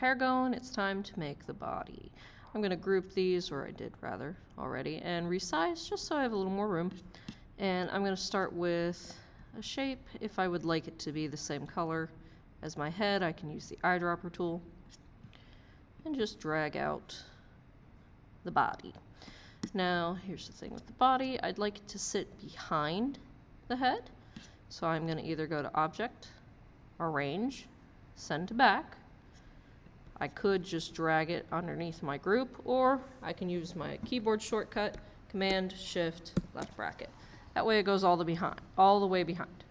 hair going, it's time to make the body. I'm going to group these, or I did rather already, and resize just so I have a little more room. And I'm going to start with a shape. If I would like it to be the same color as my head, I can use the eyedropper tool and just drag out the body. Now, here's the thing with the body. I'd like it to sit behind the head. So I'm going to either go to Object, Arrange, Send to Back. I could just drag it underneath my group, or I can use my keyboard shortcut, Command, Shift, left bracket. That way it goes all the way behind.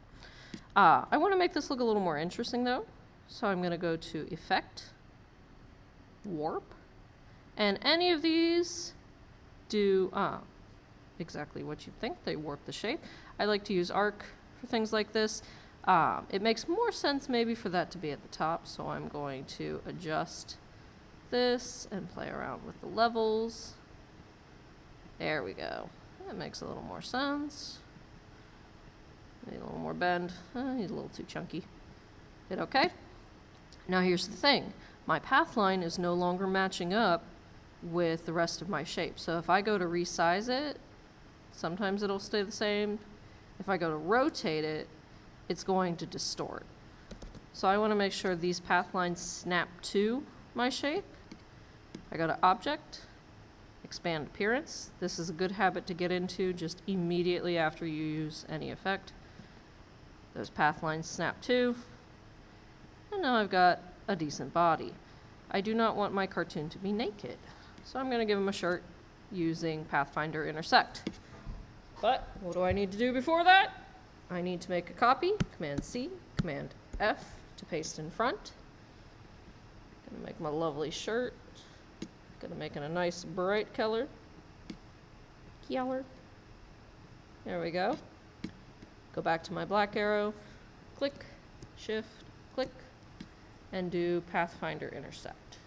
I want to make this look a little more interesting though. So I'm going to go to Effect, Warp, and any of these do exactly what you'd think. They warp the shape. I like to use Arc for things like this. It makes more sense maybe for that to be at the top, so I'm going to adjust this and play around with the levels. There we go. That makes a little more sense. Need a little more bend. He's a little too chunky. Hit OK. Now here's the thing. My path line is no longer matching up with the rest of my shape. So if I go to resize it, sometimes it'll stay the same. If I go to rotate it, it's going to distort. So I want to make sure these path lines snap to my shape. I go to Object, Expand Appearance. This is a good habit to get into just immediately after you use any effect. Those path lines snap to, and now I've got a decent body. I do not want my cartoon to be naked, so I'm going to give him a shirt using Pathfinder Intersect. But what do I need to do before that? I need to make a copy. Command C, Command F to paste in front. Gonna make my lovely shirt. Gonna make it a nice bright color. There we go. Go back to my black arrow. Click, Shift, click, and do Pathfinder Intersect.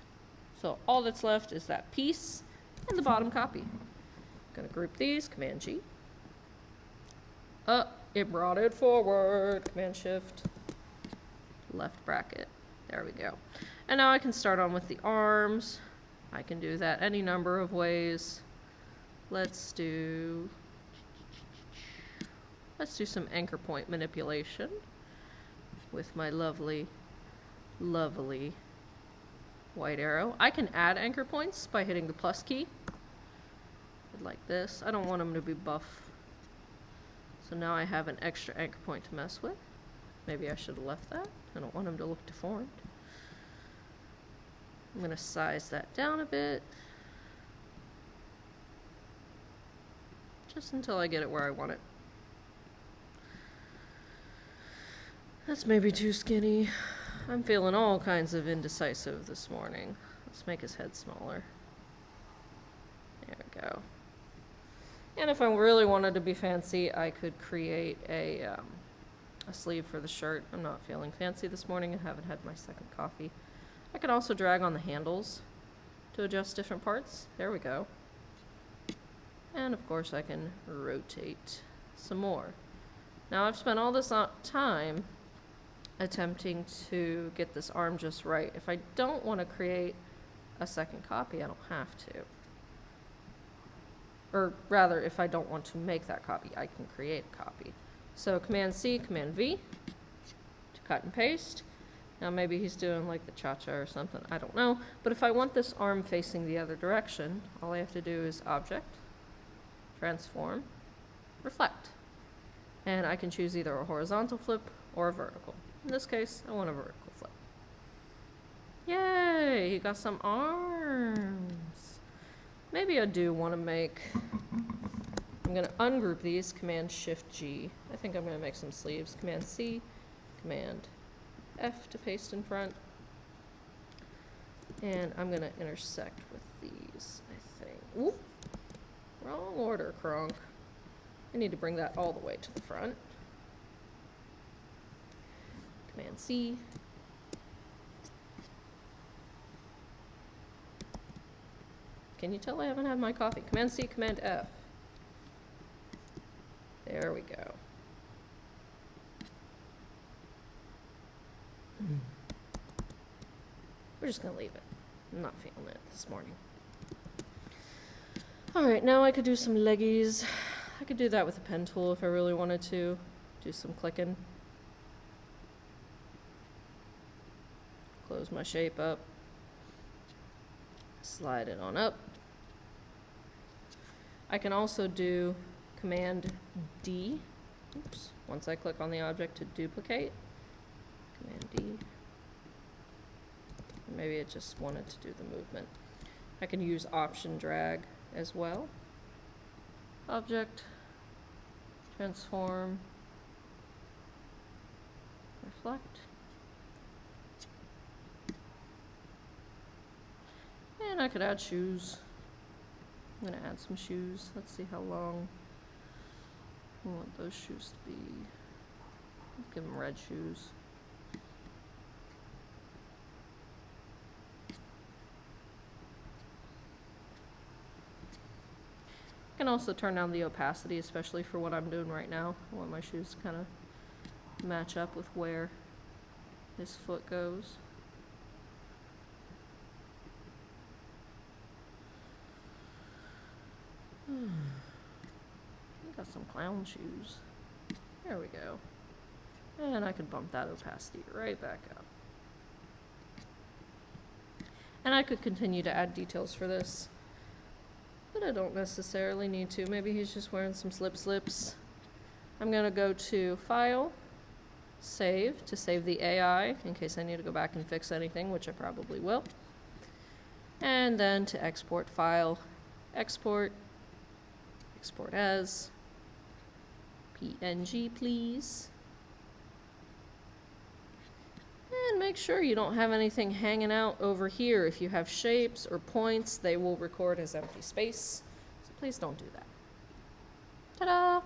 So all that's left is that piece and the bottom copy. Gonna group these. Command G. It brought it forward. Command Shift, left bracket. There we go. And now I can start on with the arms. I can do that any number of ways. Let's do some anchor point manipulation with my lovely, lovely white arrow. I can add anchor points by hitting the plus key. Like this. I don't want them to be buff. So now I have an extra anchor point to mess with. Maybe I should have left that. I don't want them to look deformed. I'm going to size that down a bit. Just until I get it where I want it. That's maybe too skinny. I'm feeling all kinds of indecisive this morning. Let's make his head smaller. There we go. And if I really wanted to be fancy, I could create a sleeve for the shirt. I'm not feeling fancy this morning. I haven't had my second coffee. I can also drag on the handles to adjust different parts. There we go. And of course I can rotate some more. Now I've spent all this time attempting to get this arm just right. If I don't want to create a second copy, I don't have to. Or rather, if I don't want to make that copy, I can create a copy. So Command C, Command V to cut and paste. Now maybe he's doing like the cha-cha or something, I don't know. But if I want this arm facing the other direction, all I have to do is Object, Transform, Reflect. And I can choose either a horizontal flip or a vertical. In this case, I want a vertical flip. Yay, he got some arms. Maybe I do want to make, I'm going to ungroup these, Command Shift G. I think I'm going to make some sleeves. Command C, Command F to paste in front. And I'm going to intersect with these, I think. Oop, wrong order, Kronk. I need to bring that all the way to the front. Command C. Can you tell I haven't had my coffee? Command C, Command F. There we go. we're just gonna leave it. I'm not feeling it this morning. Alright, now I could do some leggies. I could do that with a pen tool if I really wanted to. Do some clicking. Close my shape up. Slide it on up. I can also do Command D. Oops. Once I click on the object to duplicate. Command D. Maybe it just wanted to do the movement. I can use Option Drag as well. Object, transform, reflect. And I could add shoes. I'm gonna add some shoes. Let's see how long I want those shoes to be. Let's give them red shoes. I can also turn down the opacity, especially for what I'm doing right now. I want my shoes to kind of match up with where his foot goes. Got some clown shoes. There we go. And I could bump that opacity right back up. And I could continue to add details for this, but I don't necessarily need to. Maybe he's just wearing some slips. I'm gonna go to File, Save, to save the AI, in case I need to go back and fix anything, which I probably will. And then to export file, export as PNG, please. And make sure you don't have anything hanging out over here. If you have shapes or points, they will record as empty space. So please don't do that. Ta-da!